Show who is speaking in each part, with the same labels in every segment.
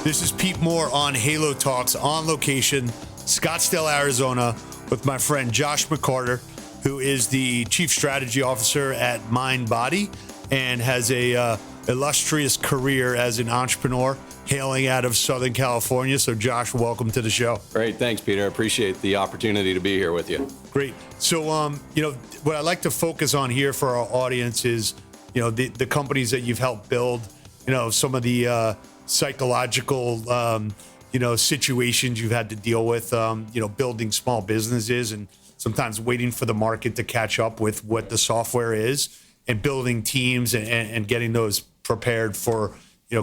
Speaker 1: This is Pete Moore on Halo Talks on location, Scottsdale, Arizona, with my friend Josh McCarter, who is the Chief Strategy Officer at MINDBODY and has a illustrious career as an entrepreneur hailing out of Southern California. So Josh, welcome to the show.
Speaker 2: Great. Thanks, Peter. I appreciate the opportunity to be here with you.
Speaker 1: Great. So, what I like to focus on here for our audience is, the companies that you've helped build, some of the psychological, situations you've had to deal with, building small businesses and sometimes waiting for the market to catch up with what the software is and building teams and getting those prepared for,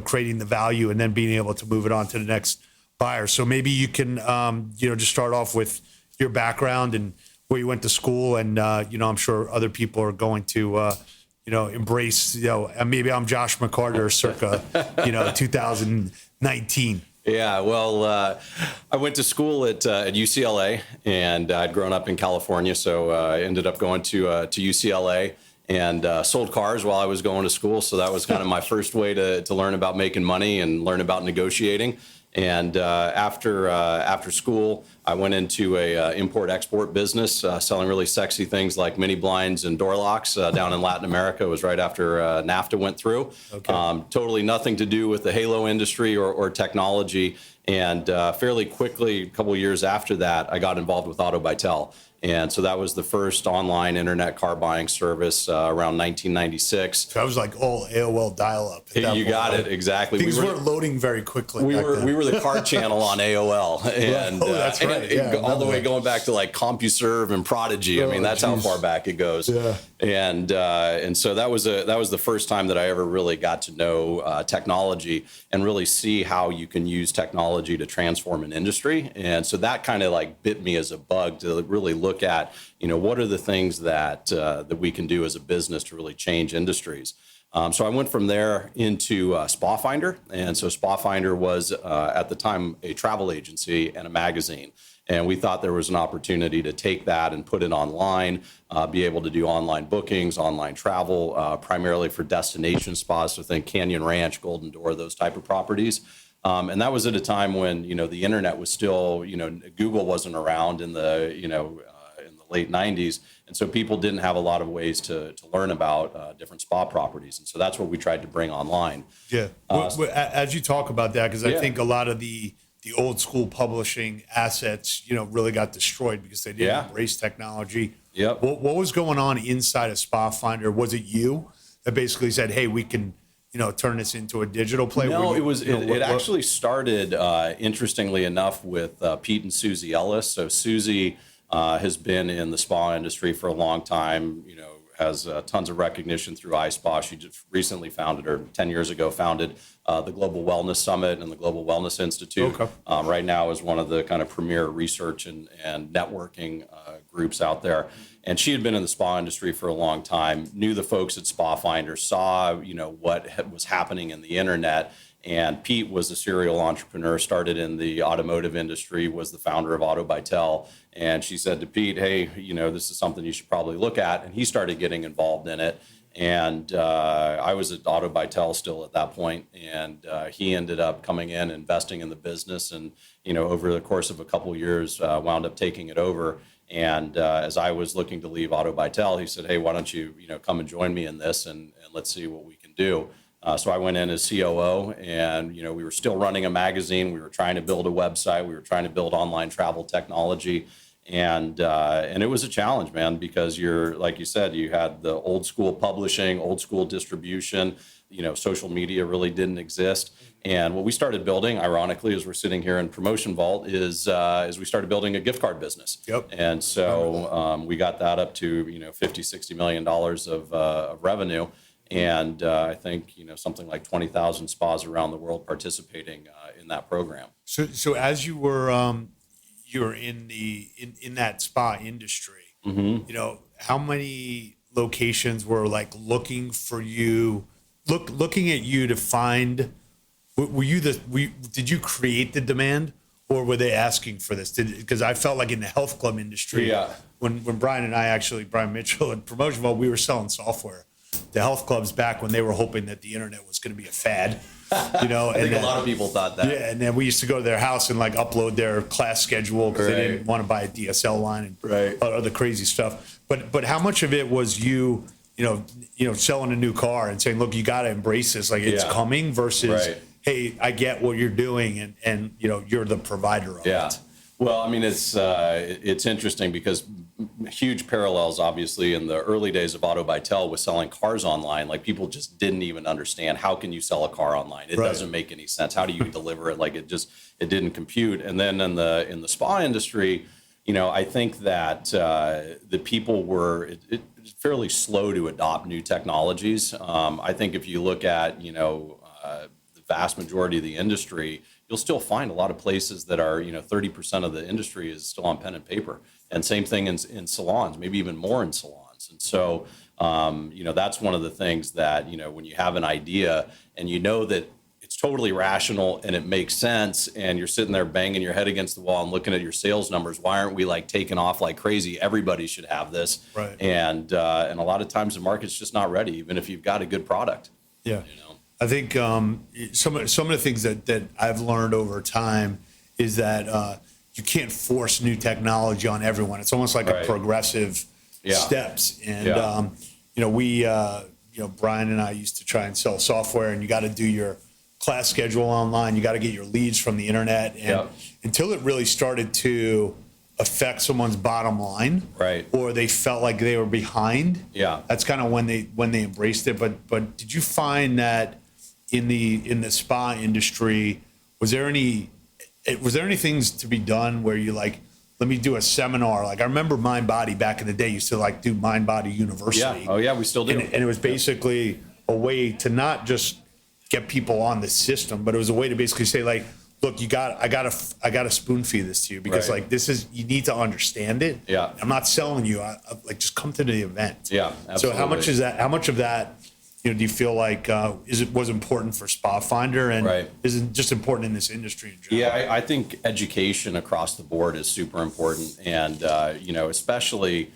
Speaker 1: creating the value and then being able to move it on to the next buyer. So maybe you can, just start off with your background and where you went to school. And, I'm sure other people are going to, embrace, maybe I'm Josh McCarter circa, 2019.
Speaker 2: Yeah, well, I went to school at UCLA, and I'd grown up in California, so I ended up going to UCLA and sold cars while I was going to school. So that was kind of my first way to learn about making money and learn about negotiating. And after school, I went into a import-export business, selling really sexy things like mini blinds and door locks down in Latin America. It was right after NAFTA went through. Okay. Totally nothing to do with the Halo industry or technology. And fairly quickly, a couple of years after that, I got involved with Auto by Tel. And so that was the first online internet car buying service around 1996.
Speaker 1: So that was like all AOL dial-up.
Speaker 2: You got it, exactly.
Speaker 1: Things weren't loading very quickly.
Speaker 2: We were the car channel on AOL, and
Speaker 1: that's right.
Speaker 2: All the way going back to like CompuServe and Prodigy. I mean, that's how far back it goes. Yeah. And so that was the first time that I ever really got to know technology and really see how you can use technology to transform an industry. And so that kind of like bit me as a bug to really look at, what are the things that we can do as a business to really change industries. So I went from there into Spa Finder. And so Spa Finder was, at the time, a travel agency and a magazine. And we thought there was an opportunity to take that and put it online, be able to do online bookings, online travel, primarily for destination spas. So think Canyon Ranch, Golden Door, those type of properties. And that was at a time when, the internet was still, Google wasn't around in the, in the late 90s. And so people didn't have a lot of ways to learn about different spa properties. And so that's what we tried to bring online. Yeah.
Speaker 1: As you talk about that, because I think a lot of the old school publishing assets, really got destroyed because they didn't embrace technology. Yep. What was going on inside of Spa Finder? Was it you that basically said, hey, we can, turn this into a digital play?
Speaker 2: No, it actually started, interestingly enough, with Pete and Susie Ellis. So Susie has been in the spa industry for a long time, has tons of recognition through iSpa. She just recently founded, or 10 years ago, founded the Global Wellness Summit and the Global Wellness Institute. Okay. Right now is one of the kind of premier research and networking groups out there. And she had been in the spa industry for a long time, knew the folks at Spa Finder, saw, what was happening in the internet. And Pete was a serial entrepreneur, started in the automotive industry, was the founder of Auto by Tel. And she said to Pete, hey, this is something you should probably look at. And he started getting involved in it. And I was at Auto by Tel still at that point. And he ended up coming in, investing in the business. And, over the course of a couple of years, wound up taking it over. And as I was looking to leave Auto by Tel, he said, hey, why don't you, come and join me in this and let's see what we can do. So I went in as COO, and we were still running a magazine. We were trying to build a website. We were trying to build online travel technology, and it was a challenge, man, because like you said, you had the old school publishing, old school distribution. Social media really didn't exist. And what we started building, ironically, as we're sitting here in Promotion Vault, is we started building a gift card business. Yep. And so we got that up to $50-60 million of revenue. And I think, something like 20,000 spas around the world participating in that program.
Speaker 1: So as you were in that spa industry, mm-hmm. How many locations were like looking for you, looking at you to find? Did you create the demand, or were they asking for this? Because I felt like in the health club industry, when Brian and I Brian Mitchell and Promotion Vault, we were selling software to health clubs back when they were hoping that the internet was going to be a fad.
Speaker 2: I think a lot of people thought that.
Speaker 1: Yeah, and then we used to go to their house and like upload their class schedule because they didn't want to buy a DSL line and other crazy stuff. But how much of it was you selling a new car and saying, look, you got to embrace this, like it's coming, versus hey, I get what you're doing and you're the provider of it.
Speaker 2: Well, I mean, it's interesting because huge parallels, obviously, in the early days of Auto by Tel with selling cars online. Like, people just didn't even understand, how can you sell a car online? It doesn't make any sense. How do you deliver it? Like, it didn't compute. And then in the spa industry, I think that the people were fairly slow to adopt new technologies. I think if you look at the vast majority of the industry, you'll still find a lot of places that are 30% of the industry is still on pen and paper, and same thing in salons, maybe even more in salons. And so that's one of the things that when you have an idea and that it's totally rational and it makes sense, and you're sitting there banging your head against the wall and looking at your sales numbers, why aren't we like taking off like crazy? Everybody should have this.
Speaker 1: Right.
Speaker 2: And a lot of times the market's just not ready, even if you've got a good product.
Speaker 1: Yeah. I think some of the things that I've learned over time is that you can't force new technology on everyone. It's almost like a progressive steps. And Brian and I used to try and sell software, and you got to do your class schedule online. You got to get your leads from the internet, and until it really started to affect someone's bottom line, or they felt like they were behind. That's kind of when they embraced it. But did you find that in the spa industry, was there any things to be done where you like, let me do a seminar? Like, I remember MindBody back in the day used to like do MindBody University.
Speaker 2: We still do.
Speaker 1: And it was basically a way to not just get people on the system, but it was a way to basically say, like, look, I got to spoon feed this to you, because like, this is, you need to understand it. I'm not selling you. I like, just come to the event.
Speaker 2: Absolutely.
Speaker 1: So how much of that do you feel like was important for Spa Finder, and is it just important in this industry in general?
Speaker 2: I think education across the board is super important, and especially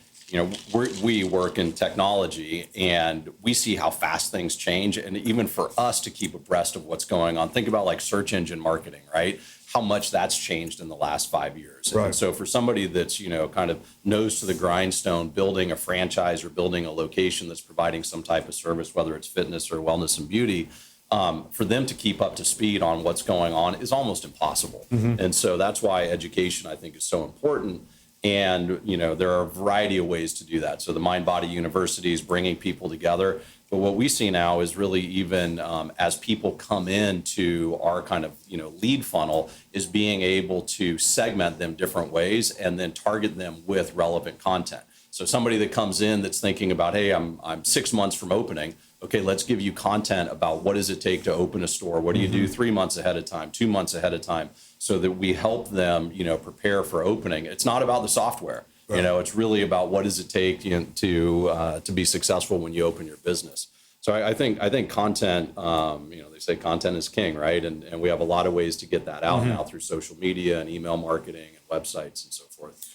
Speaker 2: we work in technology, and we see how fast things change, and even for us to keep abreast of what's going on. Think about like search engine marketing, right? How much that's changed in the last 5 years. And so for somebody that's, kind of nose to the grindstone, building a franchise or building a location that's providing some type of service, whether it's fitness or wellness and beauty, for them to keep up to speed on what's going on is almost impossible. And so that's why education, I think, is so important. And, there are a variety of ways to do that. So the MindBody University is bringing people together. But what we see now is really, even as people come into our kind of, lead funnel, is being able to segment them different ways and then target them with relevant content. So somebody that comes in that's thinking about, hey, I'm 6 months from opening. Okay, let's give you content about what does it take to open a store? What do you do 3 months ahead of time, 2 months ahead of time, so that we help them, prepare for opening. It's not about the software. It's really about what does it take to be successful when you open your business. So I think content, they say content is king, right? And we have a lot of ways to get that out now through social media and email marketing and websites and so forth.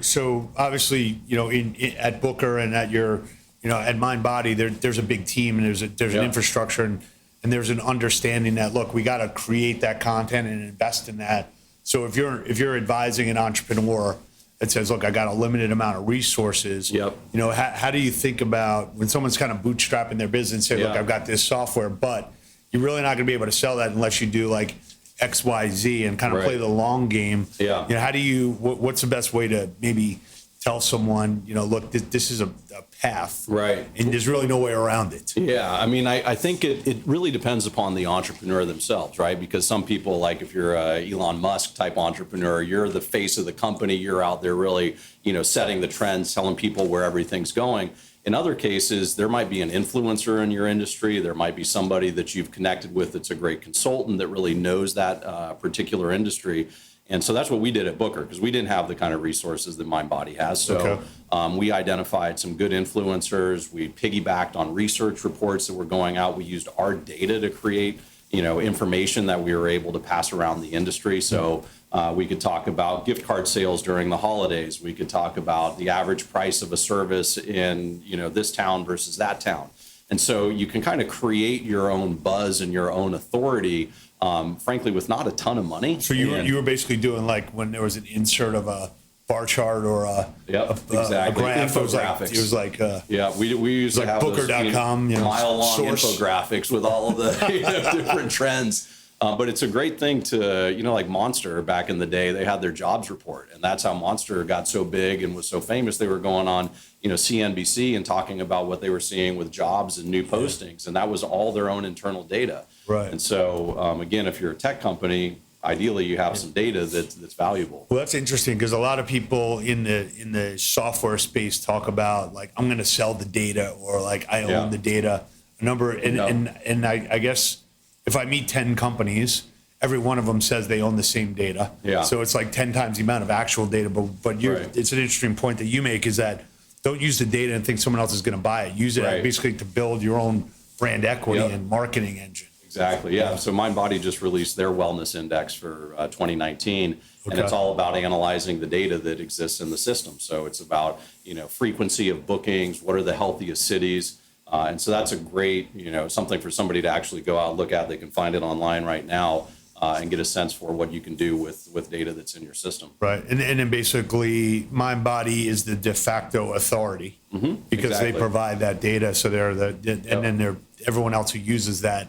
Speaker 1: So obviously, at Booker and at your, at MindBody, there's a big team, and there's an infrastructure, and there's an understanding that, look, we got to create that content and invest in that. So if you're advising an entrepreneur that says, look, I got a limited amount of resources, how do you think about when someone's kind of bootstrapping their business and say, look, I've got this software, but you're really not going to be able to sell that unless you do like X, Y, Z and kind of play the long game. How do you, what's the best way to maybe tell someone, look, this is a path, and there's really no way around it?
Speaker 2: I mean, I think it really depends upon the entrepreneur themselves, right? Because some people, like if you're a Elon Musk type entrepreneur, you're the face of the company, you're out there really, setting the trends, telling people where everything's going. In other cases, there might be an influencer in your industry. There might be somebody that you've connected with that's a great consultant that really knows that particular industry. And so that's what we did at Booker, because we didn't have the kind of resources that MindBody has. So we identified some good influencers. We piggybacked on research reports that were going out. We used our data to create, information that we were able to pass around the industry. So we could talk about gift card sales during the holidays. We could talk about the average price of a service in, this town versus that town. And so you can kind of create your own buzz and your own authority, frankly, with not a ton of money.
Speaker 1: So you were basically doing like when there was an insert of a bar chart or a graph.
Speaker 2: Infographics.
Speaker 1: It was like
Speaker 2: we used to
Speaker 1: like
Speaker 2: have
Speaker 1: Booker.com,
Speaker 2: those mile-long
Speaker 1: source
Speaker 2: infographics with all of the different trends. But it's a great thing to, like Monster back in the day, they had their jobs report. And that's how Monster got so big and was so famous. They were going on, CNBC and talking about what they were seeing with jobs and new postings. And that was all their own internal data.
Speaker 1: Right.
Speaker 2: And so, again, if you're a tech company, ideally you have some data that's valuable.
Speaker 1: Well, that's interesting because a lot of people in the software space talk about like, I'm going to sell the data or like I own the data. And I guess if I meet 10 companies, every one of them says they own the same data.
Speaker 2: Yeah.
Speaker 1: So it's like 10 times the amount of actual data. But it's an interesting point that you make is that don't use the data and think someone else is going to buy it. Use it basically to build your own brand equity and marketing engine.
Speaker 2: Exactly. Yeah. So MindBody just released their wellness index for 2019, and it's all about analyzing the data that exists in the system. So it's about frequency of bookings, what are the healthiest cities, and so that's a great something for somebody to actually go out and look at. They can find it online right now and get a sense for what you can do with data that's in your system.
Speaker 1: Right. And then basically MindBody is the de facto authority because they provide that data. So they're and then everyone else who uses that,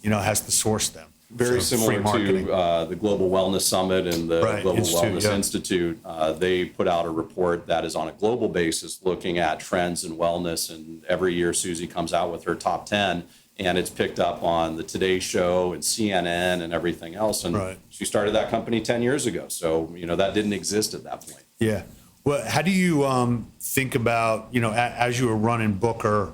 Speaker 1: has to source them.
Speaker 2: Very similar to the Global Wellness Summit and the Global Wellness Institute. They put out a report that is on a global basis looking at trends in wellness. And every year Susie comes out with her top 10. And it's picked up on the Today Show and CNN and everything else. And she started that company 10 years ago. So, that didn't exist at that point.
Speaker 1: Yeah. Well, how do you think about, as you were running Booker,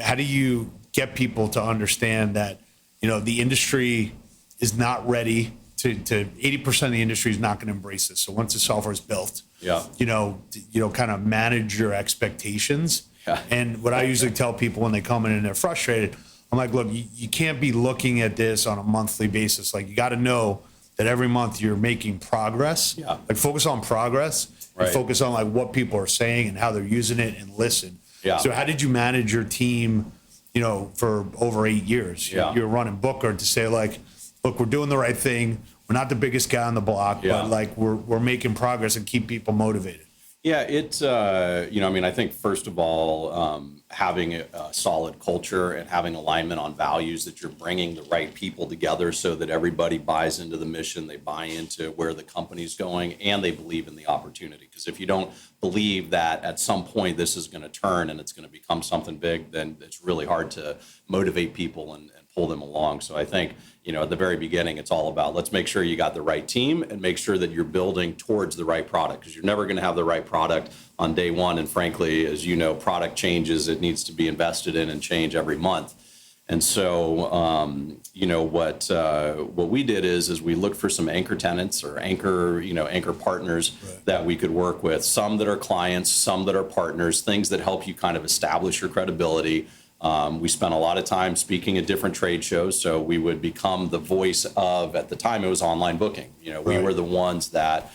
Speaker 1: how do you get people to understand that, the industry is not ready to 80% of the industry is not going to embrace this. So once the software is built, kind of manage your expectations. Yeah. And what I usually tell people when they come in and they're frustrated, I'm like, look, you can't be looking at this on a monthly basis. Like, you got to know that every month you're making progress. Yeah. Like, focus on progress and focus on like what people are saying and how they're using it and listen. Yeah. So how did you manage your team, for over 8 years? Yeah. You're running Booker to say like, look, we're doing the right thing. We're not the biggest guy on the block, but like we're making progress and keep people motivated.
Speaker 2: Yeah, it's, I think first of all, having a solid culture and having alignment on values, that you're bringing the right people together so that everybody buys into the mission, they buy into where the company's going, and they believe in the opportunity. Because if you don't believe that at some point this is going to turn and it's going to become something big, then it's really hard to motivate people and pull them along. So I think, at the very beginning, it's all about let's make sure you got the right team and make sure that you're building towards the right product, because you're never going to have the right product on day one. And frankly, as you know, product changes. It needs to be invested in and change every month. And so, what we did is we looked for some anchor tenants or anchor partners that we could work with, some that are clients, some that are partners, things that help you kind of establish your credibility. We spent a lot of time speaking at different trade shows, so we would become the voice of, at the time it was online booking. We were the ones that,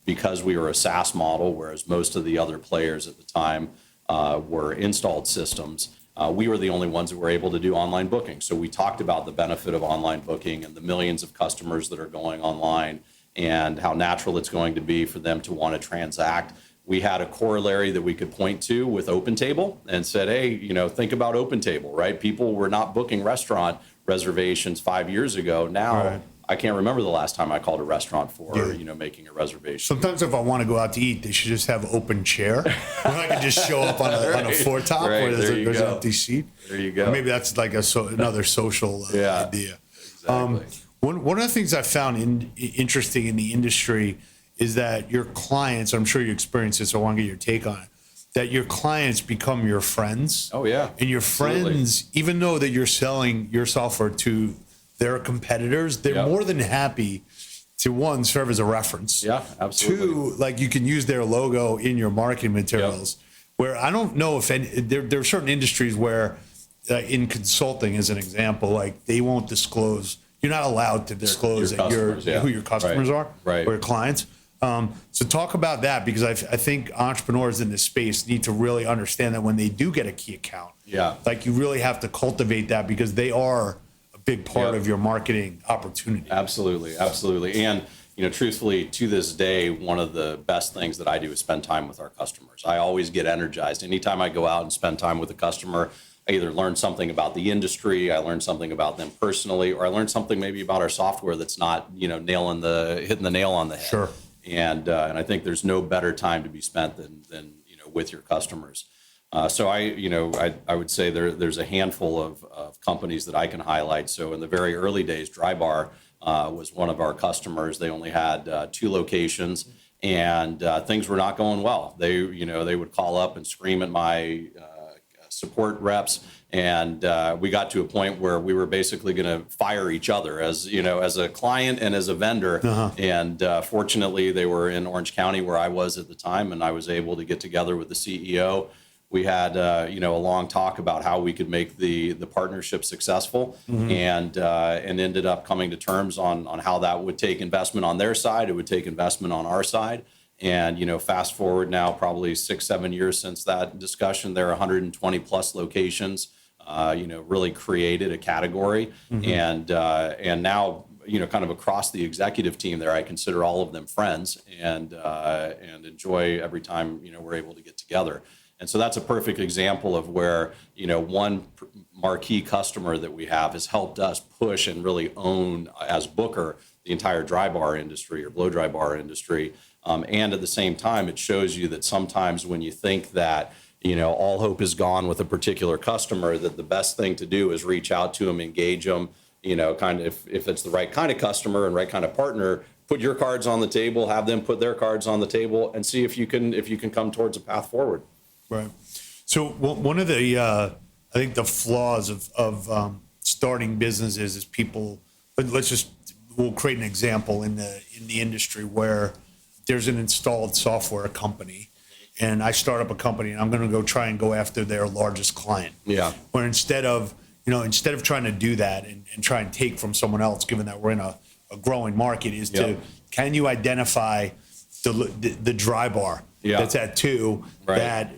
Speaker 2: because we were a SaaS model, whereas most of the other players at the time were installed systems, we were the only ones that were able to do online booking. So we talked about the benefit of online booking and the millions of customers that are going online and how natural it's going to be for them to want to transact. We had a corollary that we could point to with OpenTable and said, hey, think about OpenTable, right? People were not booking restaurant reservations 5 years ago. Now, I can't remember the last time I called a restaurant for, making a reservation.
Speaker 1: Sometimes if I want to go out to eat, they should just have open chair. Where I can just show up on a floor top where there's an empty seat.
Speaker 2: There you go.
Speaker 1: Or maybe that's like another social idea.
Speaker 2: Exactly.
Speaker 1: One of the things I found interesting in the industry is that your clients, I'm sure you experience this, so I want to get your take on it, that your clients become your friends.
Speaker 2: Oh, yeah.
Speaker 1: And your friends, even though that you're selling your software to their competitors, they're more than happy to, one, serve as a reference.
Speaker 2: Yeah, absolutely.
Speaker 1: Two, like you can use their logo in your marketing materials. Where I don't know if there are certain industries where, in consulting as an example, like they won't disclose, you're not allowed to disclose who your customers are or your clients. So talk about that, because I think entrepreneurs in this space need to really understand that when they do get a key account, like you really have to cultivate that, because they are a big part of your marketing opportunity.
Speaker 2: Absolutely. And, truthfully, to this day, one of the best things that I do is spend time with our customers. I always get energized. Anytime I go out and spend time with a customer, I either learn something about the industry, I learn something about them personally, or I learn something maybe about our software that's not, hitting the nail on the head.
Speaker 1: Sure.
Speaker 2: And I think there's no better time to be spent than with your customers. So I would say there's a handful of companies that I can highlight. So in the very early days, Drybar was one of our customers. They only had 2 locations, and things were not going well. They would call up and scream at my support reps, and we got to a point where we were basically going to fire each other as a client and as a vendor. And fortunately, they were in Orange County, where I was at the time, and I was able to get together with the CEO. We had a long talk about how we could make the partnership successful, and ended up coming to terms on how that would take investment on their side. It would take investment on our side. And, fast forward now, probably 6-7 years since that discussion, there are 120 plus locations, really created a category. And now, kind of across the executive team there, I consider all of them friends, and enjoy every time, we're able to get together. And so that's a perfect example of where, one marquee customer that we have has helped us push and really own, as Booker, the entire dry bar industry or blow dry bar industry. And at the same time, it shows you that sometimes when you think that, all hope is gone with a particular customer, that the best thing to do is reach out to them, engage them, kind of if it's the right kind of customer and right kind of partner, put your cards on the table, have them put their cards on the table, and see if you can come towards a path forward.
Speaker 1: Right. So one of the, I think the flaws of starting businesses is people, we'll create an example in the industry where there's an installed software company, and I start up a company and I'm going to try and go after their largest client. Yeah. Where instead of trying to do that and try and take from someone else, given that we're in a growing market, is can you identify the dry bar that's at 2 that,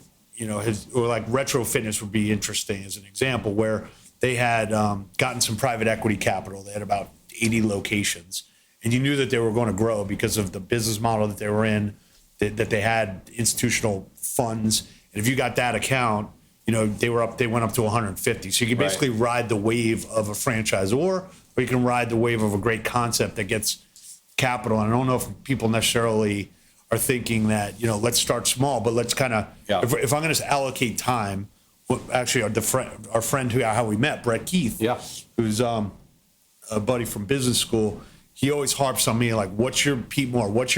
Speaker 1: or like Retro Fitness would be interesting as an example, where they had gotten some private equity capital. They had about 80 locations. And you knew that they were going to grow because of the business model that they were in, that they had institutional funds. And if you got that account, they went up to 150. So you can basically ride the wave of a franchisor, or you can ride the wave of a great concept that gets capital. And I don't know if people necessarily are thinking that, let's start small, but let's kind of, if I'm going to allocate time, actually our friend how we met, Brett Keith, who's a buddy from business school, he always harps on me, like, what's your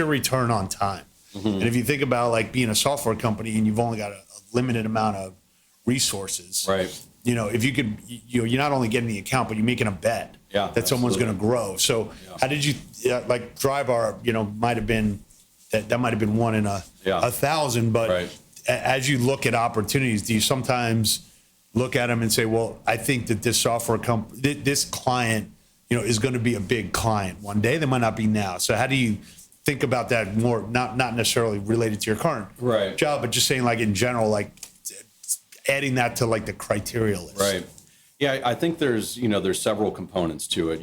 Speaker 1: return on time? And if you think about like being a software company and you've only got a limited amount of resources, if you could, you're not only getting the account, but you're making a bet that someone's going to grow. So how did you, like Drybar, might have been, that might have been 1 in a 1,000, but as you look at opportunities, do you sometimes look at them and say, well, I think that this software company, this client, is going to be a big client one day. They might not be now. So how do you think about that more, not necessarily related to your current job, but just saying, like, in general, like adding that to like the criteria list?
Speaker 2: Right. Yeah, I think there's several components to it.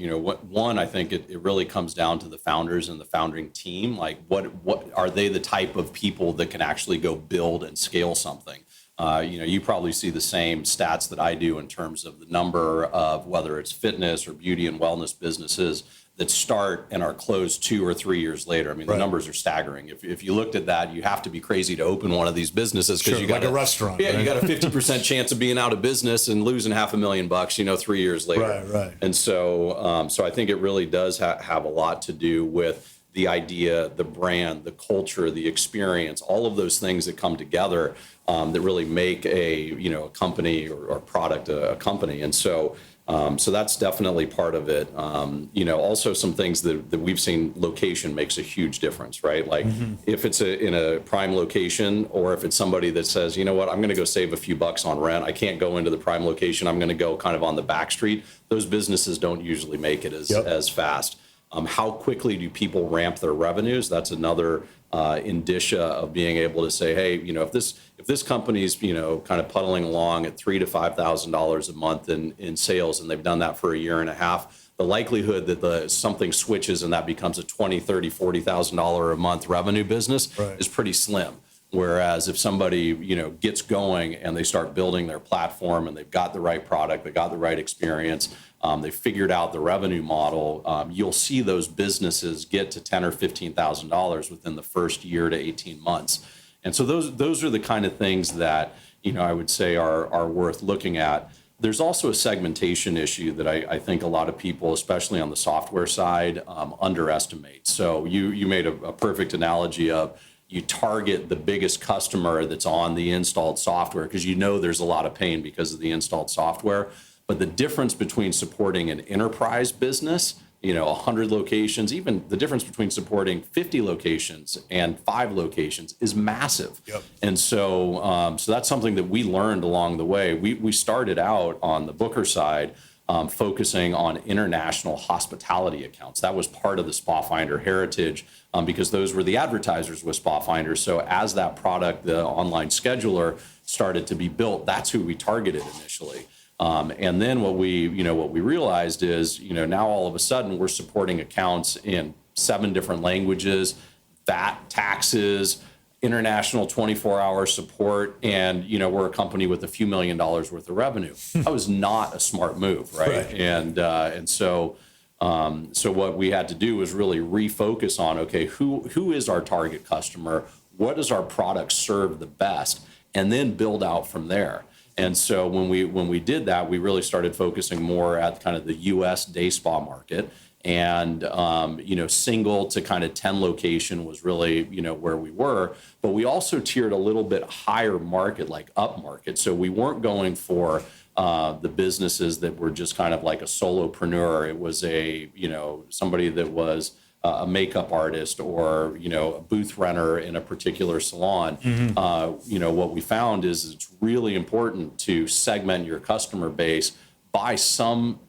Speaker 2: One, I think it really comes down to the founders and the founding team. Like, what are they the type of people that can actually go build and scale something? You probably see the same stats that I do in terms of the number of, whether it's fitness or beauty and wellness businesses that start and are closed 2 or 3 years later. I mean, the numbers are staggering. If you looked at that, you have to be crazy to open one of these businesses, because you got
Speaker 1: like a restaurant.
Speaker 2: Yeah, you got a 50% chance of being out of business and losing $500,000, 3 years later.
Speaker 1: Right.
Speaker 2: And so I think it really does have a lot to do with the idea, the brand, the culture, the experience, all of those things that come together that really make a company or product a company. And so that's definitely part of it. Also some things that we've seen, location makes a huge difference, right? Like if it's in a prime location, or if it's somebody that says, I'm going to go save a few bucks on rent. I can't go into the prime location. I'm going to go kind of on the back street. Those businesses don't usually make it as fast. How quickly do people ramp their revenues? That's another indicia of being able to say, hey, if this company's, kind of puddling along at $3,000 to $5,000 a month in sales, and they've done that for a year and a half, the likelihood that something switches and that becomes a $20,000, $30,000, $40,000 a month revenue business is pretty slim. Whereas if somebody, gets going and they start building their platform and they've got the right product, they got the right experience, they figured out the revenue model, you'll see those businesses get to $10,000 or $15,000 within the first year to 18 months. And so those are the kind of things that, I would say are worth looking at. There's also a segmentation issue that I think a lot of people, especially on the software side, underestimate. So you made a perfect analogy of, you target the biggest customer that's on the installed software because there's a lot of pain because of the installed software. But the difference between supporting an enterprise business, 100 locations, even the difference between supporting 50 locations and 5 locations is massive. Yep. And so that's something that we learned along the way. We started out on the Booker side focusing on international hospitality accounts. That was part of the SpaFinder heritage because those were the advertisers with SpaFinder. So as that product, the online scheduler, started to be built, that's who we targeted initially. And then what we realized is, now all of a sudden we're supporting accounts in 7 different languages, VAT, taxes, international 24-hour support, and we're a company with a few $1 million worth of revenue. That was not a smart move, right? And so what we had to do was really refocus on, okay, who is our target customer? What does our product serve the best? And then build out from there. And so when we did that, we really started focusing more at kind of the U.S. day spa market. And, single to kind of 10 location was really, where we were. But we also tiered a little bit higher market, like up market. So we weren't going for the businesses that were just kind of like a solopreneur. It was somebody that was a makeup artist or, a booth renter in a particular salon. Mm-hmm. What we found is it's really important to segment your customer base by some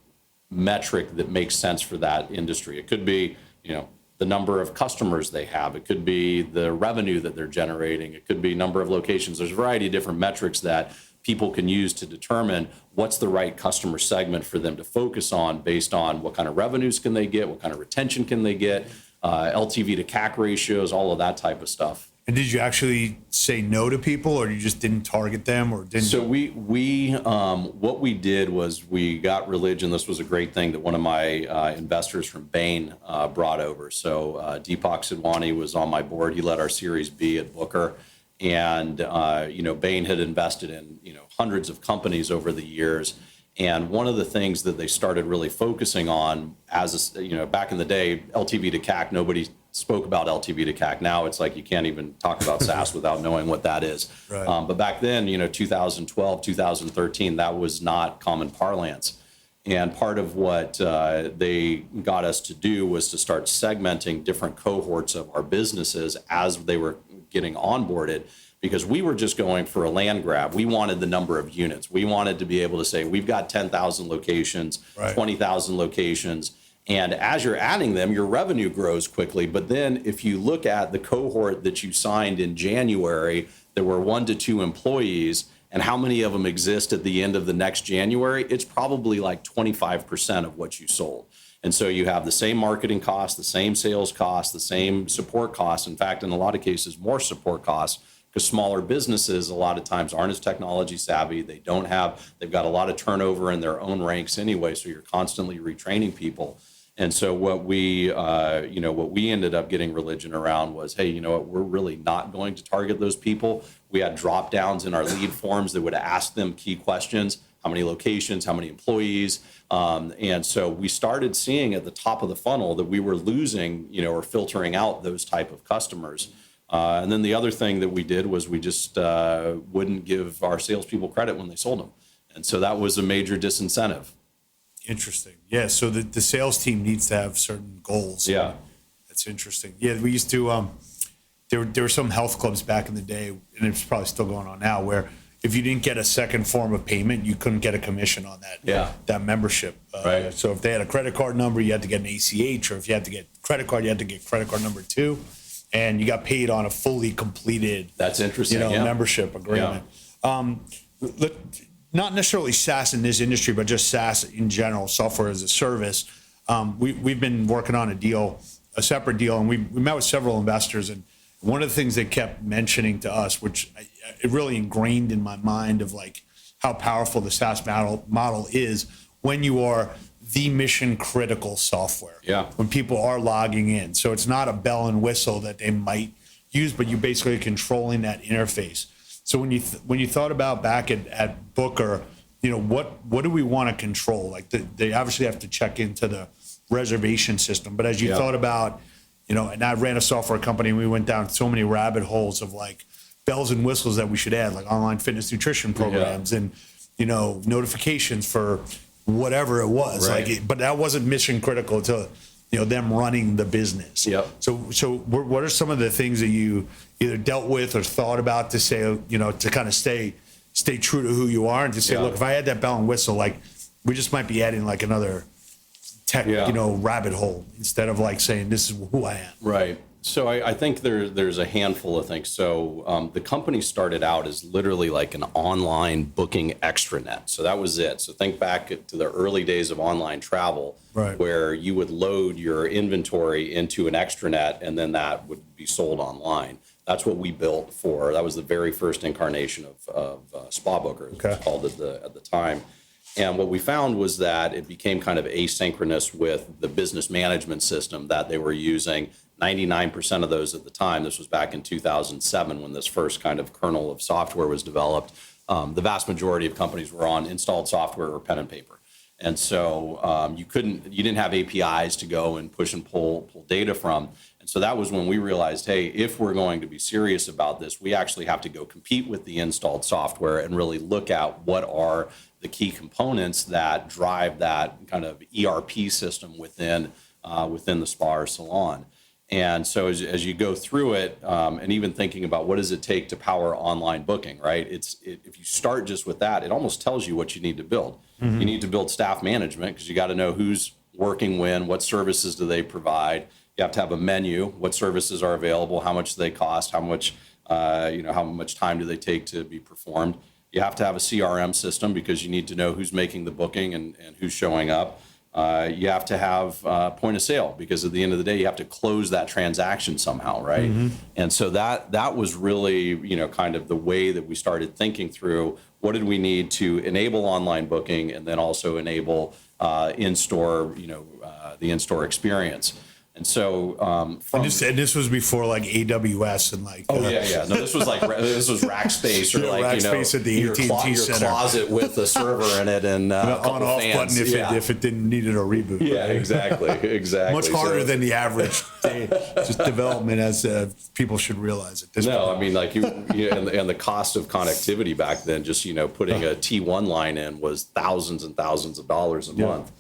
Speaker 2: metric that makes sense for that industry. It could be, the number of customers they have. It could be the revenue that they're generating. It could be number of locations. There's a variety of different metrics that people can use to determine what's the right customer segment for them to focus on based on what kind of revenues can they get, what kind of retention can they get, LTV to CAC ratios, all of that type of stuff.
Speaker 1: And did you actually say no to people, or you just didn't target them, or didn't?
Speaker 2: So we what we did was we got religion. This was a great thing that one of my investors from Bain brought over. So Deepak Sidwani was on my board. He led our Series B at Booker, and Bain had invested in hundreds of companies over the years. And one of the things that they started really focusing on, back in the day, LTV to CAC, nobody spoke about LTV to CAC. Now it's like you can't even talk about SaaS without knowing what that is. Right. But back then, 2012, 2013, that was not common parlance. And part of what they got us to do was to start segmenting different cohorts of our businesses as they were getting onboarded, because we were just going for a land grab. We wanted the number of units. We wanted to be able to say, we've got 10,000 locations, right, 20,000 locations. And as you're adding them, your revenue grows quickly. But then if you look at the cohort that you signed in January, there were 1 to 2 employees, and how many of them exist at the end of the next January, it's probably like 25% of what you sold. And so you have the same marketing costs, the same sales costs, the same support costs. In fact, in a lot of cases, more support costs, because smaller businesses a lot of times aren't as technology savvy. They've got a lot of turnover in their own ranks anyway. So you're constantly retraining people. And so what we ended up getting religion around was, hey, you know what, we're really not going to target those people. We had drop downs in our lead forms that would ask them key questions: how many locations, how many employees. And so we started seeing at the top of the funnel that we were losing, or filtering out those type of customers. And then the other thing that we did was we just wouldn't give our salespeople credit when they sold them. And so that was a major disincentive.
Speaker 1: Interesting. Yeah. So the sales team needs to have certain goals.
Speaker 2: Yeah.
Speaker 1: That's interesting. Yeah. We used to, there were some health clubs back in the day, and it's probably still going on now, where if you didn't get a second form of payment, you couldn't get a commission on that membership.
Speaker 2: Right.
Speaker 1: So if they had a credit card number, you had to get an ACH, or if you had to get credit card, you had to get credit card number 2. and you got paid on a fully completed,
Speaker 2: That's interesting.
Speaker 1: membership agreement. Not necessarily SaaS in this industry, but just SaaS in general, software as a service. We've been working on a separate deal, and we met with several investors, and one of the things they kept mentioning to us, which it really ingrained in my mind of like how powerful the SaaS model is when you are the mission critical software.
Speaker 2: Yeah.
Speaker 1: When people are logging in. So it's not a bell and whistle that they might use, but you're basically controlling that interface. So when you thought about back at Booker, what do we want to control? Like they obviously have to check into the reservation system, but as you thought about, and I ran a software company, and we went down so many rabbit holes of like bells and whistles that we should add, like online fitness nutrition programs and, notifications for whatever it was.
Speaker 2: Right.
Speaker 1: But that wasn't mission critical to, them running the business.
Speaker 2: Yep.
Speaker 1: So what are some of the things that you either dealt with or thought about to say, to kind of stay true to who you are, and to say, look, if I had that bell and whistle, like we just might be adding like another tech, rabbit hole instead of like saying this is who I am.
Speaker 2: Right. So I think there's a handful of things. So the company started out as literally like an online booking extranet. So that was it. So think back to the early days of online travel, where you would load your inventory into an extranet, and then that would be sold online. That's what we built for. That was the very first incarnation of Spa Booker, as it was called at the time. And what we found was that it became kind of asynchronous with the business management system that they were using. 99% of those at the time, this was back in 2007 when this first kind of kernel of software was developed, the vast majority of companies were on installed software or pen and paper. And so you didn't have APIs to go and push and pull data from. And so that was when we realized, hey, if we're going to be serious about this, we actually have to go compete with the installed software and really look at what are the key components that drive that kind of ERP system within the spa or salon. And so as you go through it, and even thinking about what does it take to power online booking, right? If you start just with that, it almost tells you what you need to build. Mm-hmm. You need to build staff management because you got to know who's working when, what services do they provide. You have to have a menu, what services are available, how much do they cost, how much time do they take to be performed. You have to have a CRM system because you need to know who's making the booking and who's showing up. You have to have point of sale because at the end of the day, you have to close that transaction somehow, right? Mm-hmm. And so that was really, kind of the way that we started thinking through what did we need to enable online booking and then also enable in-store, the in-store experience. And so,
Speaker 1: this was before like AWS and like.
Speaker 2: No, this was Rackspace or
Speaker 1: Rackspace at the AT&T Center.
Speaker 2: Your closet with a server in it and a couple
Speaker 1: on-off
Speaker 2: fans.
Speaker 1: button if it didn't needed a reboot.
Speaker 2: Yeah, right? Exactly.
Speaker 1: Much harder than the average just development, as people should realize at this point.
Speaker 2: No, I mean and the cost of connectivity back then, just putting a T1 line in was thousands and thousands of dollars a month.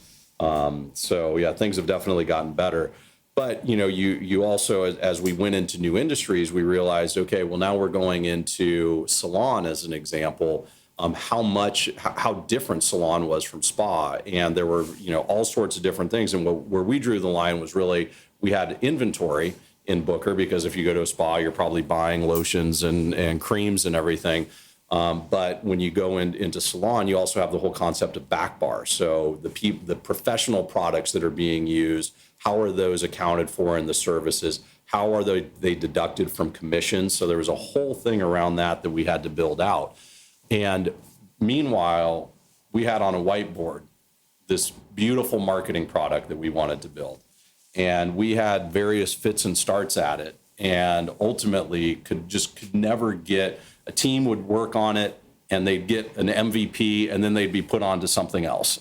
Speaker 2: Things have definitely gotten better. But, you also, as we went into new industries, we realized, okay, well, now we're going into salon as an example, how different salon was from spa. And there were, all sorts of different things. And where we drew the line was really, we had inventory in Booker, because if you go to a spa, you're probably buying lotions and creams and everything. But when you go into salon, you also have the whole concept of back bar. So the professional products that are being used, how are those accounted for in the services? How are they deducted from commissions? So there was a whole thing around that we had to build out. And meanwhile, we had on a whiteboard this beautiful marketing product that we wanted to build. And we had various fits and starts at it, and ultimately could never get, a team would work on it and they'd get an MVP and then they'd be put on to something else.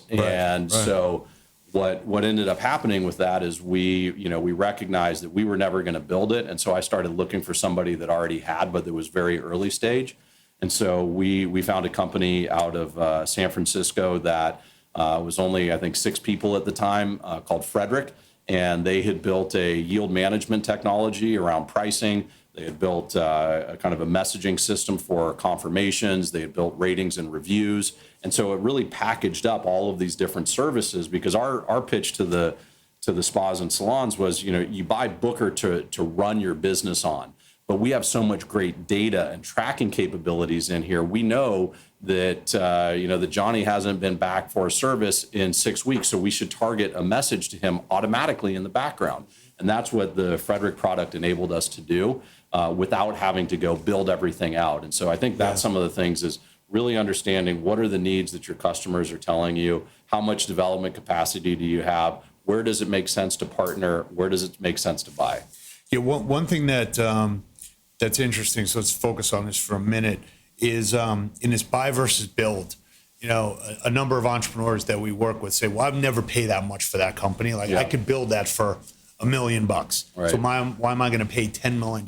Speaker 2: So what ended up happening with that is we recognized that we were never going to build it. And so I started looking for somebody that already had, but that was very early stage. And so we found a company out of San Francisco that was only, I think, 6 people at the time, called Frederick. And they had built a yield management technology around pricing. They had built a kind of a messaging system for confirmations. They had built ratings and reviews. And so it really packaged up all of these different services, because our pitch to the to the spas and salons was, you buy Booker to run your business on. But we have so much great data and tracking capabilities in here. We know that, that Johnny hasn't been back for a service in 6 weeks, so we should target a message to him automatically in the background. And that's what the Frederick product enabled us to do without having to go build everything out. And so I think that's some of the things is really understanding what are the needs that your customers are telling you, how much development capacity do you have, where does it make sense to partner, where does it make sense to buy?
Speaker 1: Yeah, one thing that that's interesting, so let's focus on this for a minute, is in this buy versus build. A number of entrepreneurs that we work with say, well, I've never paid that much for that company. Like I could build that for $1 million. Right. So why am I going to pay $10 million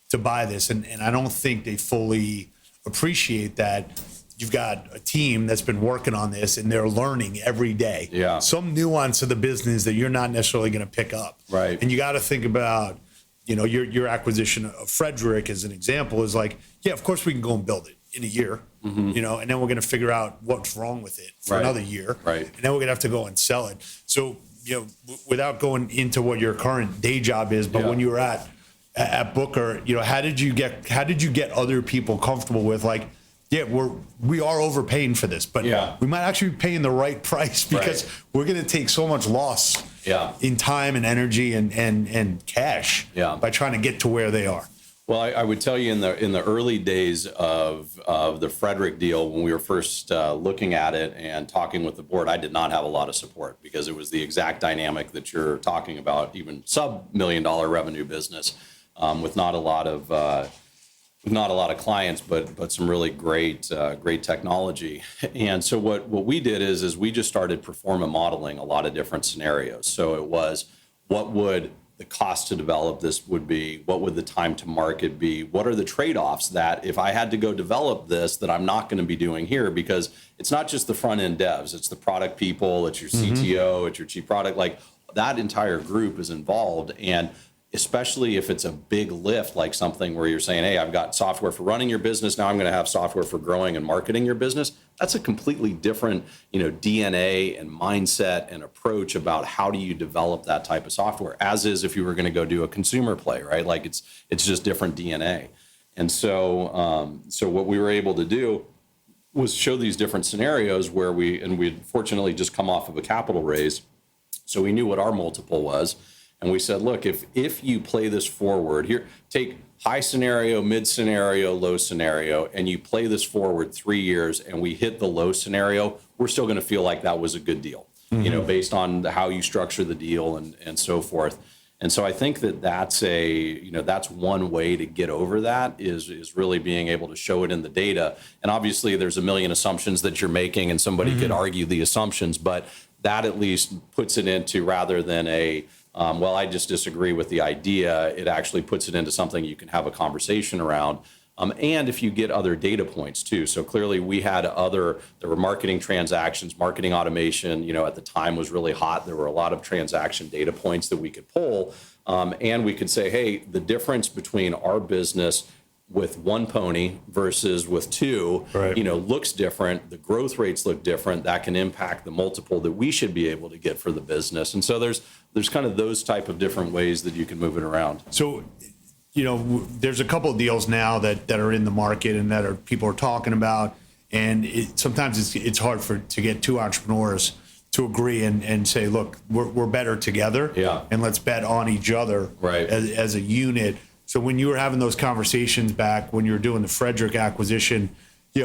Speaker 1: to buy this? And I don't think they fully appreciate that you've got a team that's been working on this and they're learning every day.
Speaker 2: Yeah.
Speaker 1: Some nuance of the business that you're not necessarily going to pick up.
Speaker 2: Right. And
Speaker 1: you got to think about, your acquisition of Frederick as an example is like, yeah, of course we can go and build it in a year, and then we're going to figure out what's wrong with it for another year.
Speaker 2: Right.
Speaker 1: And then we're going to have to go and sell it. So, without going into what your current day job is, but when you were at Booker, how did you get other people comfortable with like, yeah, we are overpaying for this, but we might actually be paying the right price because we're going to take so much loss in time and energy and cash by trying to get to where they are.
Speaker 2: Well, I would tell you in the early days of the Frederick deal, when we were first looking at it and talking with the board, I did not have a lot of support because it was the exact dynamic that you're talking about, even sub $1 million revenue business with not a lot of clients, but some really great technology. And so what we did is we just started performa modeling a lot of different scenarios. So it was, what would the cost to develop this would be? What would the time to market be? What are the trade-offs that if I had to go develop this that I'm not going to be doing here? Because it's not just the front end devs, it's the product people, it's your CTO, it's your chief product, like that entire group is involved. And especially if it's a big lift, like something where you're saying, hey, I've got software for running your business, now I'm going to have software for growing and marketing your business. That's a completely different, DNA and mindset and approach about how do you develop that type of software, as is if you were going to go do a consumer play, right? Like it's just different DNA. And so what we were able to do was show these different scenarios where we'd fortunately just come off of a capital raise. So we knew what our multiple was. And we said, look, if you play this forward here, take high scenario, mid scenario, low scenario, and you play this forward 3 years and we hit the low scenario, we're still going to feel like that was a good deal, based on how you structure the deal and so forth. And so I think that's one way to get over that is really being able to show it in the data. And obviously there's a million assumptions that you're making and somebody could argue the assumptions, but that at least puts it into, rather than I just disagree with the idea, it actually puts it into something you can have a conversation around. And if you get other data points too. So clearly there were marketing transactions, marketing automation, at the time was really hot. There were a lot of transaction data points that we could pull. And we could say, hey, the difference between our business with one pony versus with two, looks different. The growth rates look different. That can impact the multiple that we should be able to get for the business. And so there's kind of those type of different ways that you can move it around.
Speaker 1: So, there's a couple of deals now that are in the market and that people are talking about. And sometimes it's hard to get two entrepreneurs to agree and say, look, we're better together. Yeah. And let's bet on each other as a unit. So when you were having those conversations back when you were doing the Frederick acquisition,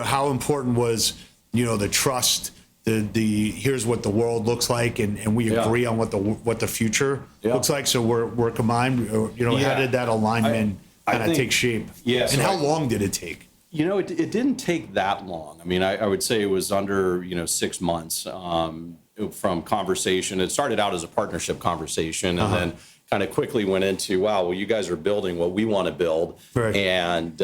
Speaker 1: how important was, the trust, the here's what the world looks like, and we agree on what the future looks like. So we're combined. How did that alignment kind of take shape? Yeah. And how long did it take?
Speaker 2: It didn't take that long. I mean, I would say it was under 6 months from conversation. It started out as a partnership conversation, and then kind of quickly went into, wow, well, you guys are building what we want to build. Right. And,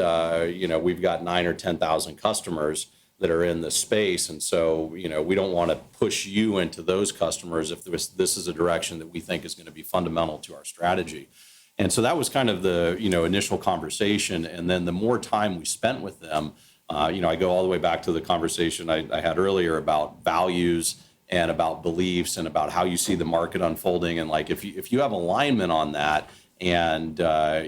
Speaker 2: we've got 9,000 or 10,000 customers that are in the space. And so, we don't want to push you into those customers if this is a direction that we think is going to be fundamental to our strategy. And so that was kind of the, initial conversation. And then the more time we spent with them, I go all the way back to the conversation I had earlier about values and about beliefs and about how you see the market unfolding. And like if you have alignment on that, and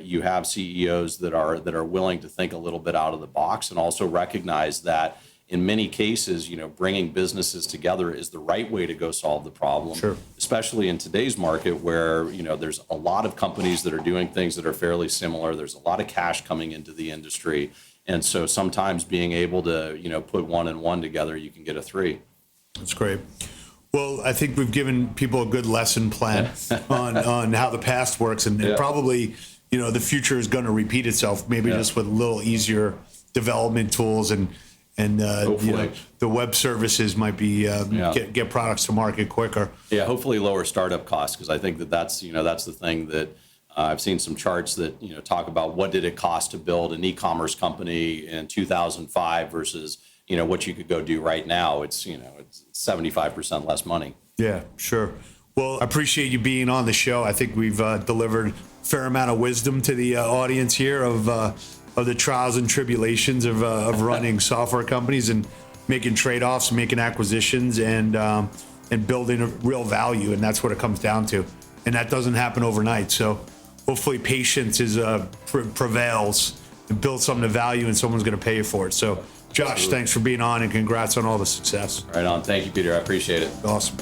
Speaker 2: you have CEOs that are willing to think a little bit out of the box and also recognize that in many cases, bringing businesses together is the right way to go solve the problem.
Speaker 1: Sure.
Speaker 2: Especially in today's market where, there's a lot of companies that are doing things that are fairly similar. There's a lot of cash coming into the industry. And so sometimes being able to, put 1 and 1 together, you can get a 3.
Speaker 1: That's great. Well, I think we've given people a good lesson plan on how the past works, and probably, the future is going to repeat itself, maybe just with a little easier development tools and the web services might be get products to market quicker.
Speaker 2: Yeah, hopefully lower startup costs, because I think that's the thing that I've seen some charts that talk about what did it cost to build an e-commerce company in 2005 versus what you could go do right now. It's it's 75% less money.
Speaker 1: Yeah, sure. Well, I appreciate you being on the show. I think we've delivered a fair amount of wisdom to the audience here of the trials and tribulations of running software companies and making trade-offs, making acquisitions, and building a real value. And that's what it comes down to. And that doesn't happen overnight. So hopefully patience prevails and build something of value, and someone's going to pay you for it. So Josh, thanks for being on, and congrats on all the success.
Speaker 2: Right on. Thank you, Peter. I appreciate it.
Speaker 1: Awesome.